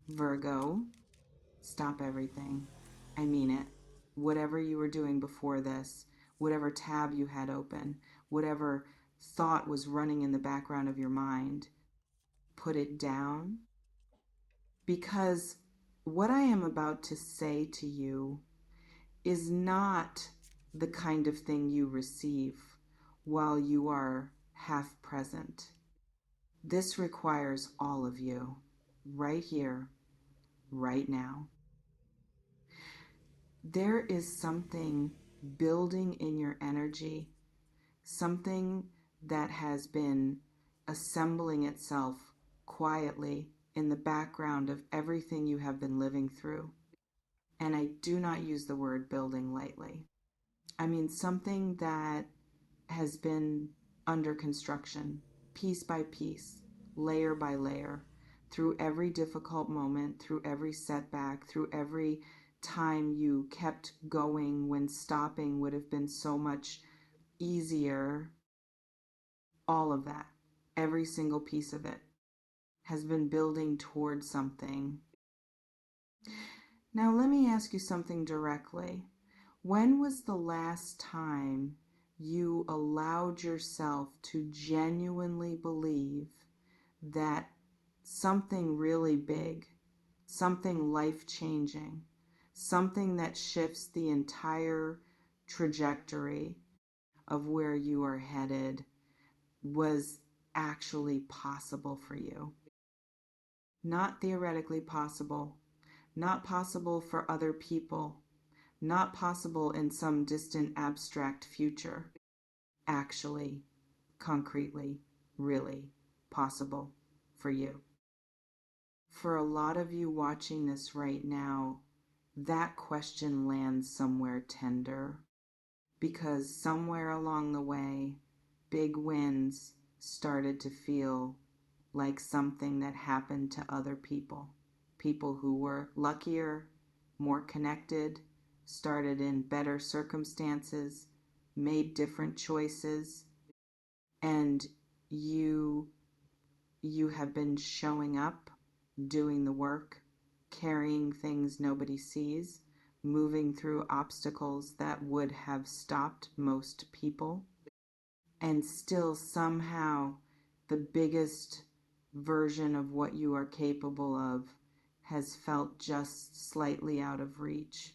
Virgo, stop everything. I mean it. Whatever you were doing before this, whatever tab you had open, whatever thought was running in the background of your mind, put it down. Because what I am about to say to you is not the kind of thing you receive while you are half present. This requires all of you, right here, right now. There is something building in your energy, something that has been assembling itself quietly in the background of everything you have been living through. And I do not use the word building lightly. I mean something that has been under construction, piece by piece, layer by layer, through every difficult moment, through every setback, through every time you kept going when stopping would have been so much easier. All of that, every single piece of it, has been building towards something. Now, let me ask you something directly. When was the last time you allowed yourself to genuinely believe that something really big, something life-changing, something that shifts the entire trajectory of where you are headed was actually possible for you? Not theoretically possible, not possible for other people, not possible in some distant abstract future. Actually, concretely, really possible for you. For a lot of you watching this right now, that question lands somewhere tender because somewhere along the way, big wins started to feel like something that happened to other people. People who were luckier, more connected, started in better circumstances, made different choices, and you you have been showing up, doing the work, carrying things nobody sees, moving through obstacles that would have stopped most people, and still somehow the biggest version of what you are capable of has felt just slightly out of reach.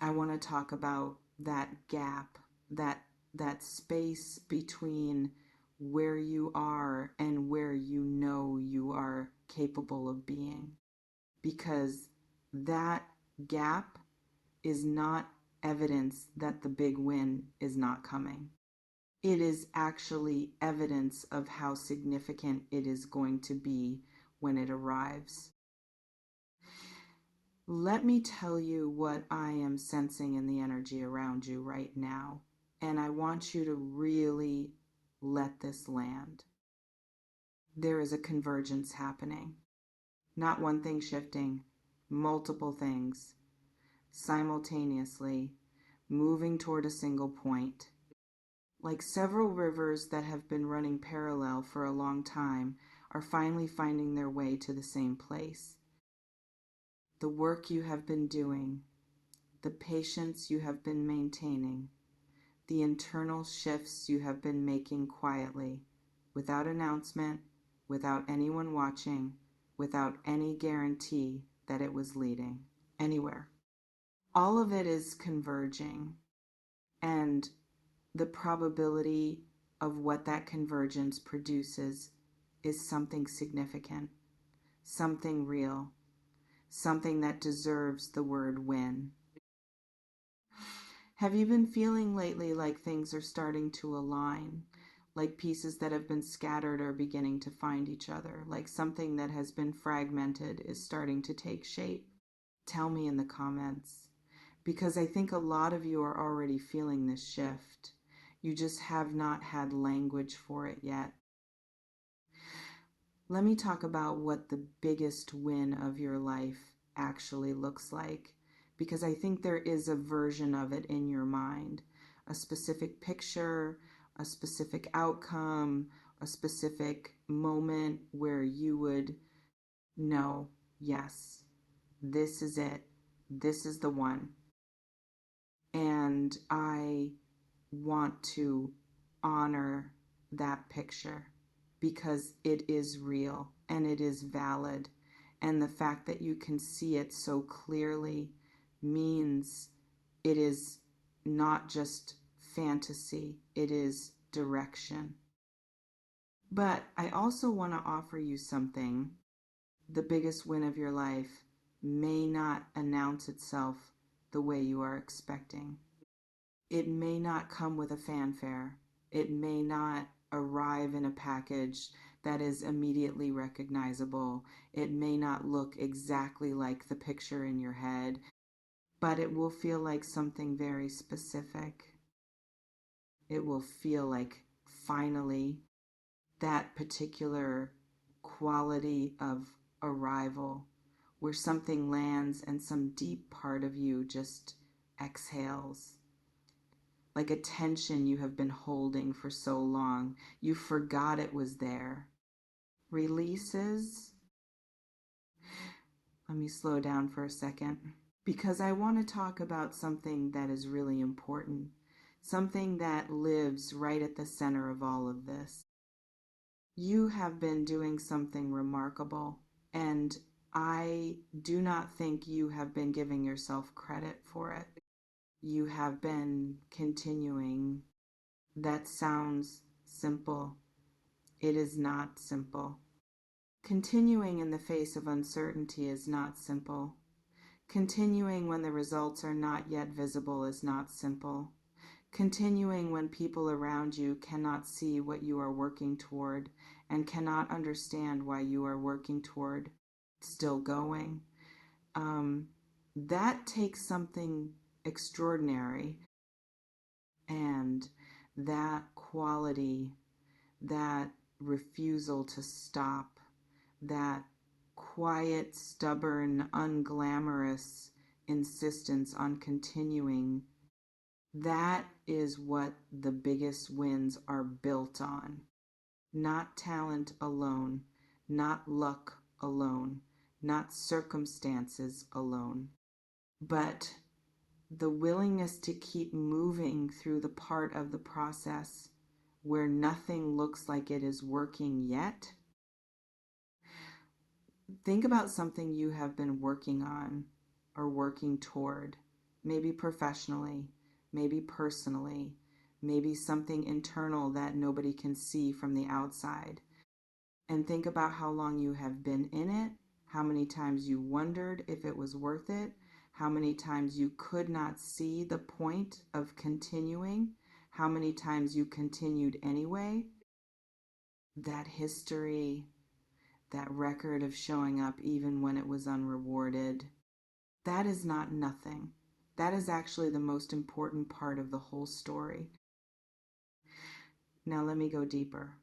I want to talk about that gap, that space between where you are and where you know you are capable of being. Because that gap is not evidence that the big win is not coming. It is actually evidence of how significant it is going to be when it arrives. Let me tell you what I am sensing in the energy around you right now, and I want you to really let this land. There is a convergence happening. Not one thing shifting, multiple things simultaneously moving toward a single point. Like several rivers that have been running parallel for a long time are finally finding their way to the same place. The work you have been doing, the patience you have been maintaining, the internal shifts you have been making quietly, without announcement, without anyone watching, without any guarantee that it was leading anywhere. All of it is converging, and the probability of what that convergence produces is something significant, something real, something that deserves the word win. Have you been feeling lately like things are starting to align? Like pieces that have been scattered are beginning to find each other? Like something that has been fragmented is starting to take shape? Tell me in the comments. Because I think a lot of you are already feeling this shift. You just have not had language for it yet. Let me talk about what the biggest win of your life actually looks like, because I think there is a version of it in your mind, a specific picture, a specific outcome, a specific moment where you would know yes, this is it. This is the one. And I want to honor that picture because it is real and it is valid. And the fact that you can see it so clearly means it is not just fantasy, it is direction. But I also want to offer you something. The biggest win of your life may not announce itself the way you are expecting. It may not come with a fanfare. It may not arrive in a package that is immediately recognizable. It may not look exactly like the picture in your head, but it will feel like something very specific. It will feel like finally that particular quality of arrival where something lands and some deep part of you just exhales. Like a tension you have been holding for so long. You forgot it was there. Releases. Let me slow down for a second because I want to talk about something that is really important. Something that lives right at the center of all of this. You have been doing something remarkable, and I do not think you have been giving yourself credit for it. You have been continuing. That sounds simple. It is not simple. Continuing in the face of uncertainty is not simple. Continuing when the results are not yet visible is not simple. Continuing when people around you cannot see what you are working toward and cannot understand why you are working toward still going. That takes something extraordinary, and that quality, that refusal to stop, that quiet, stubborn, unglamorous insistence on continuing, that is what the biggest wins are built on. Not talent alone, not luck alone, not circumstances alone, but the willingness to keep moving through the part of the process where nothing looks like it is working yet. Think about something you have been working on or working toward, maybe professionally, maybe personally, maybe something internal that nobody can see from the outside. And think about how long you have been in it, how many times you wondered if it was worth it, how many times you could not see the point of continuing, how many times you continued anyway. That history, that record of showing up even when it was unrewarded, that is not nothing. That is actually the most important part of the whole story. Now let me go deeper,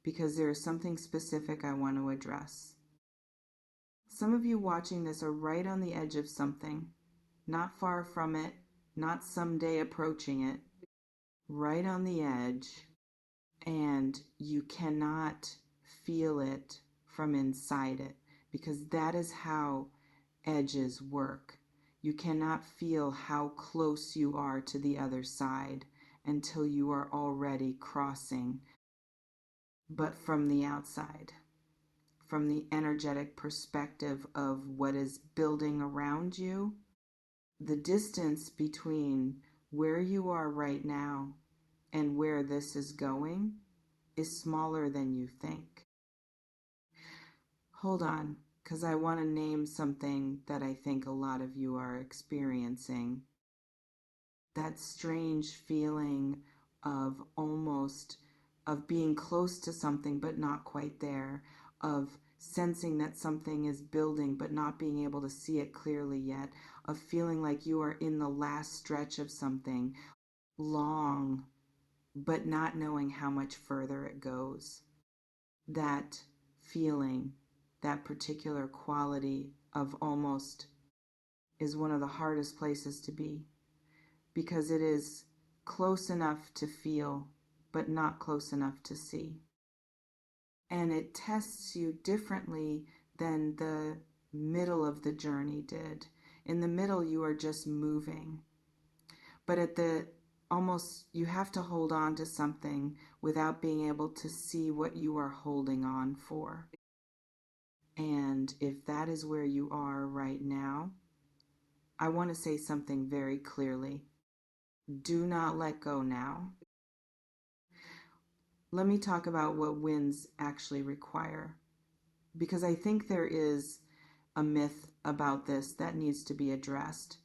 because there is something specific I want to address. Some of you watching this are right on the edge of something, not far from it, not someday approaching it, right on the edge, and you cannot feel it from inside it, because that is how edges work. You cannot feel how close you are to the other side until you are already crossing. But from the outside, from the energetic perspective of what is building around you, the distance between where you are right now and where this is going is smaller than you think. Hold on, because I want to name something that I think a lot of you are experiencing. That strange feeling of being close to something but not quite there, of sensing that something is building but not being able to see it clearly yet, of feeling like you are in the last stretch of something long but not knowing how much further it goes. That feeling, that particular quality of almost, is one of the hardest places to be, because it is close enough to feel but not close enough to see. And it tests you differently than the middle of the journey did. In the middle, you are just moving. But at the almost, you have to hold on to something without being able to see what you are holding on for. And if that is where you are right now, I want to say something very clearly. Do not let go now. Let me talk about what wins actually require, because I think there is a myth about this that needs to be addressed.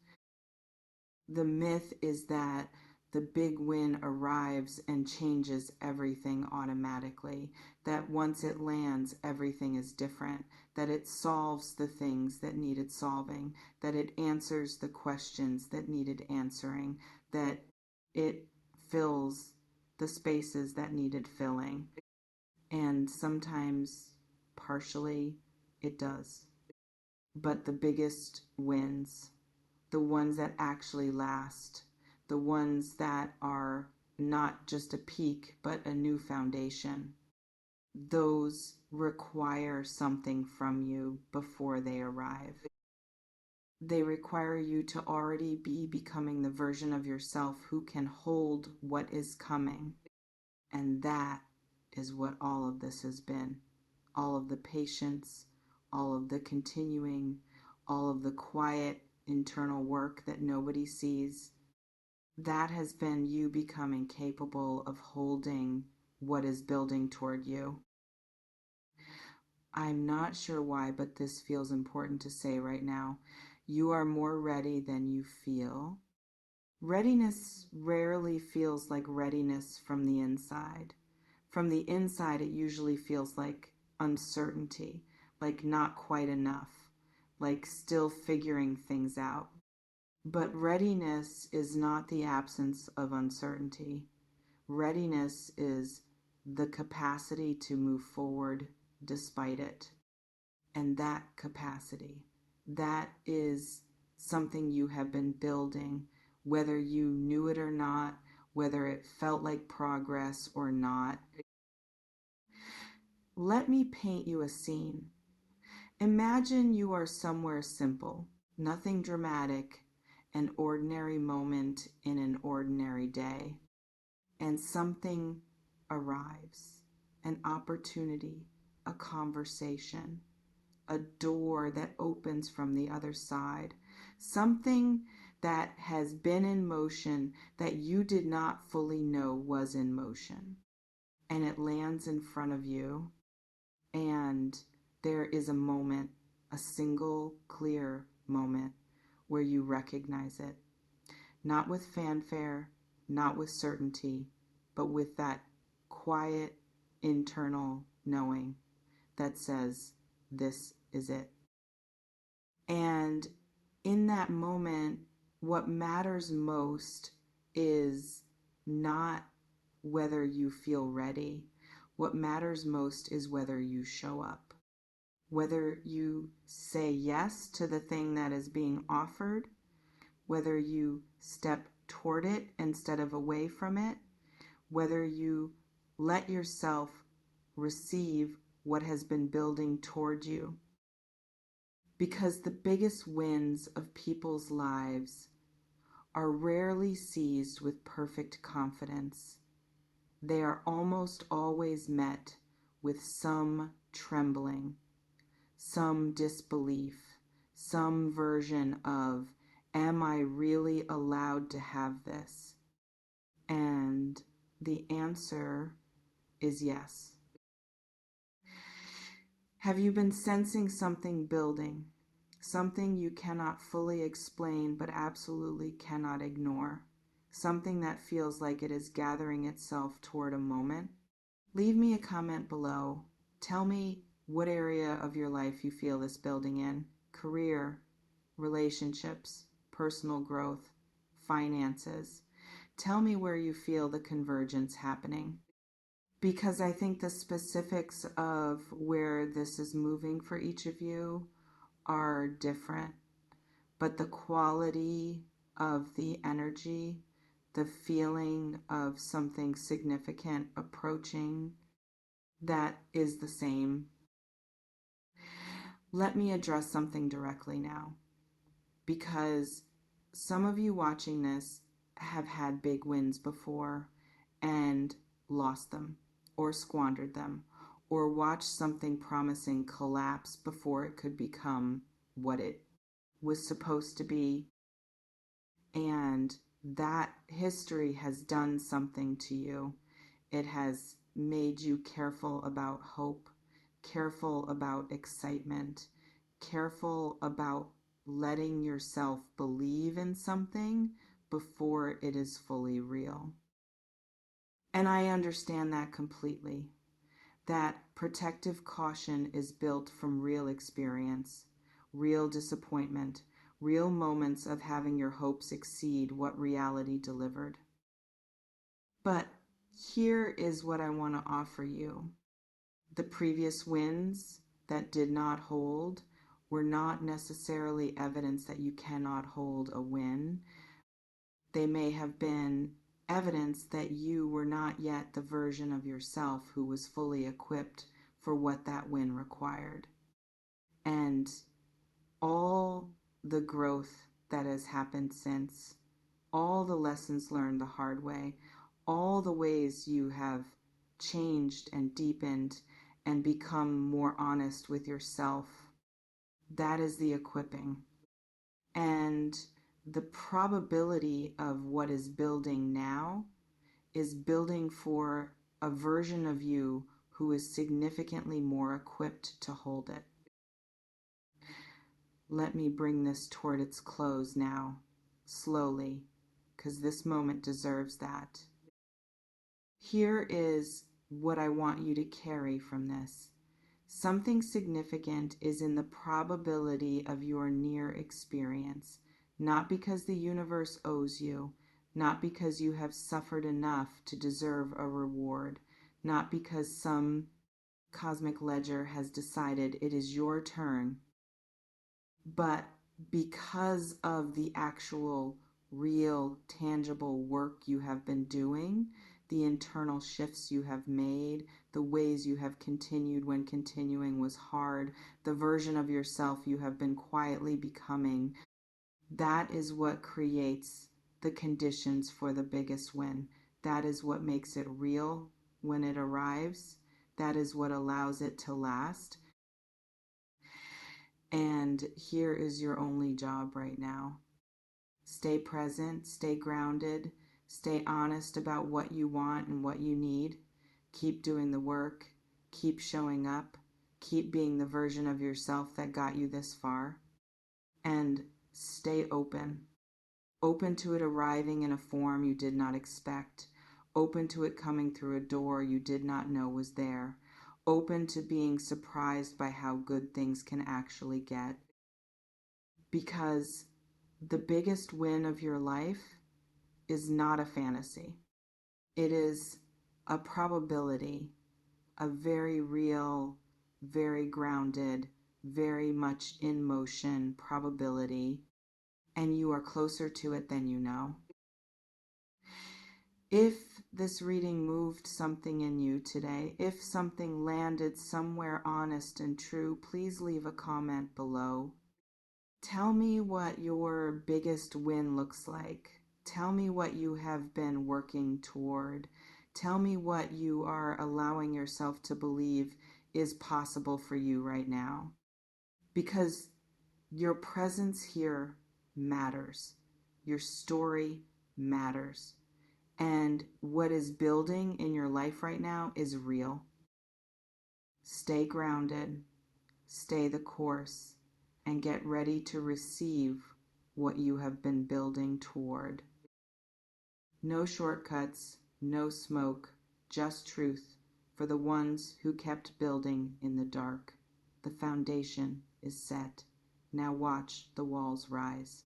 The myth is that the big win arrives and changes everything automatically, that once it lands, everything is different, that it solves the things that needed solving, that it answers the questions that needed answering, that it fills the spaces that needed filling. And sometimes, partially, it does. But the biggest wins, the ones that actually last, the ones that are not just a peak but a new foundation, those require something from you before they arrive. They require you to already be becoming the version of yourself who can hold what is coming. And that is what all of this has been. All of the patience, all of the continuing, all of the quiet internal work that nobody sees. That has been you becoming capable of holding what is building toward you. I'm not sure why, but this feels important to say right now. You are more ready than you feel. Readiness rarely feels like readiness from the inside. From the inside, it usually feels like uncertainty, like not quite enough, like still figuring things out. But readiness is not the absence of uncertainty. Readiness is the capacity to move forward despite it. And that capacity, that is something you have been building, whether you knew it or not, whether it felt like progress or not. Let me paint you a scene. Imagine you are somewhere simple, nothing dramatic, an ordinary moment in an ordinary day, and something arrives, an opportunity, a conversation, a door that opens from the other side, something that has been in motion that you did not fully know was in motion, and it lands in front of you, and there is a moment, a single clear moment where you recognize it, not with fanfare, not with certainty, but with that quiet internal knowing that says, this is it. And in that moment, what matters most is not whether you feel ready. What matters most is whether you show up, whether you say yes to the thing that is being offered, whether you step toward it instead of away from it, whether you let yourself receive what has been building toward you. Because the biggest wins of people's lives are rarely seized with perfect confidence. They are almost always met with some trembling, some disbelief, some version of, am I really allowed to have this? And the answer is yes. Have you been sensing something building? Something you cannot fully explain but absolutely cannot ignore? Something that feels like it is gathering itself toward a moment? Leave me a comment below. Tell me what area of your life you feel this building in. Career, relationships, personal growth, finances. Tell me where you feel the convergence happening. Because I think the specifics of where this is moving for each of you are different, but the quality of the energy, the feeling of something significant approaching, that is the same. Let me address something directly now, because some of you watching this have had big wins before and lost them or squandered them or watched something promising collapse before it could become what it was supposed to be. And that history has done something to you. It has made you careful about hope, careful about excitement, careful about letting yourself believe in something before it is fully real. And I understand that completely. That protective caution is built from real experience, real disappointment, real moments of having your hopes exceed what reality delivered. But here is what I want to offer you. The previous wins that did not hold were not necessarily evidence that you cannot hold a win. They may have been evidence that you were not yet the version of yourself who was fully equipped for what that win required. And all the growth that has happened since, all the lessons learned the hard way, all the ways you have changed and deepened and become more honest with yourself, that is the equipping. And the probability of what is building now is building for a version of you who is significantly more equipped to hold it. Let me bring this toward its close now, slowly, because this moment deserves that. Here is what I want you to carry from this. Something significant is in the probability of your near experience, not because the universe owes you, not because you have suffered enough to deserve a reward, not because some cosmic ledger has decided it is your turn, but because of the actual, real, tangible work you have been doing, the internal shifts you have made, the ways you have continued when continuing was hard, the version of yourself you have been quietly becoming. That is what creates the conditions for the biggest win. That is what makes it real when it arrives. That is what allows it to last. And here is your only job right now. Stay present, stay grounded, stay honest about what you want and what you need. Keep doing the work, keep showing up, keep being the version of yourself that got you this far. And stay open. Open to it arriving in a form you did not expect. Open to it coming through a door you did not know was there. Open to being surprised by how good things can actually get. Because the biggest win of your life is not a fantasy. It is a probability, a very real, very grounded, very much in motion probability, and you are closer to it than you know. If this reading moved something in you today, if something landed somewhere honest and true, please leave a comment below. Tell me what your biggest win looks like. Tell me what you have been working toward. Tell me what you are allowing yourself to believe is possible for you right now. Because your presence here matters. Your story matters. And what is building in your life right now is real. Stay grounded, stay the course, and get ready to receive what you have been building toward. No shortcuts, no smoke, just truth for the ones who kept building in the dark. The foundation is set. Now watch the walls rise.